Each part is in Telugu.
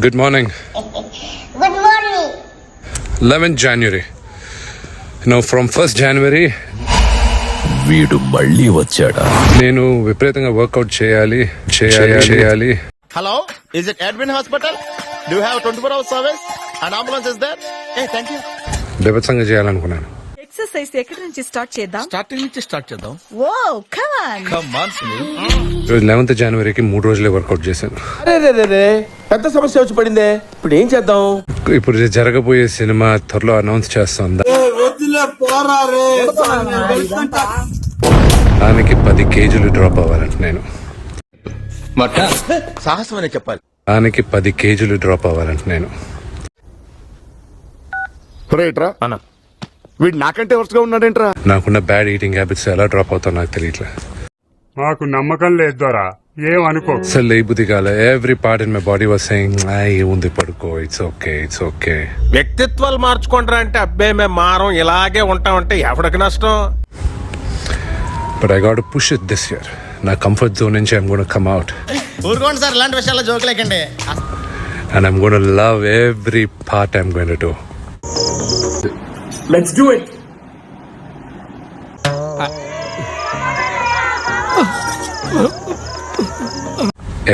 Good morning. Good morning. 11th January. From 1st January వీడు మళ్ళీ వచ్చాడా? నేను విపరీతంగా వర్కౌట్ చేయాలి. Hello, is it Edwin Hospital? Do you have 24 hours service? An ambulance is there? Hey, thank you. బీభత్సంగా చేయాలనుకున్నాను. ఎక్సర్సైజ్ ఎక్కడి నుంచి స్టార్ట్ చేద్దాం? స్టార్టింగ్ నుంచి స్టార్ట్ చేద్దాం. ఓ కమ్ ఆన్ ఈరోజు 11th Januaryకి 3 రోజులే వర్కౌట్ చేశాను. అరే పెద్ద సమస్య వచ్చి పడిందే, ఇప్పుడు ఏం చేద్దాం? ఇప్పుడు జరగబోయే సినిమా త్వరలో అనౌన్స్ చేస్తాం. దానికి 10 కేజీలు డ్రాప్ అవ్వాలంట నేను. సాహసం అనే చెప్పాలి. దానికి 10 కేజీలు డ్రాప్ అవ్వాలంట నేను. రైట్రా అన్న, వీడు నాకంటే వరుసగా ఉన్నాడేంట్రా? నాకున్న బ్యాడ్ ఈటింగ్ హ్యాబిట్స్ ఎలా డ్రాప్ అవుతావు నాకు తెలియట్లే. మాకు నమ్మకం లేదు దొరా, ఏమనుకో. అసలు లేబుద్ది కాలే. Every part in my body was saying ఏముంది పడుకో, ఇట్స్ ఓకే. వ్యక్తిత్వాలు మార్చుకుంటారా అంటే అబ్బే మేము మారం ఇలాగే ఉంటామంటే ఎవరికి నష్టం? But I got to push it this year. నా కంఫర్ట్ జోన్ నుంచి ఐఎమ్ గోనా కమ్ అవుట్. ఊరుకోండి సార్, ఇలాంటి విషయాల్లో జోకులేకండి. And I'm going to love every part I'm going to do. Let's do it.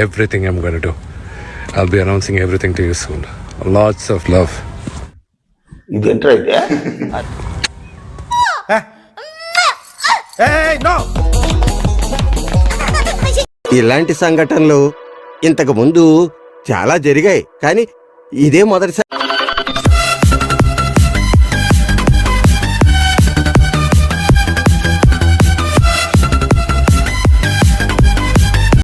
Everything I'm going to do. I'll be announcing everything to you soon. Lots of love. ఇదేంట్రా అయితే? ఇలాంటి సంఘటనలు ఇంతకు ముందు చాలా జరిగాయి, కానీ ఇదే మొదటిసారి.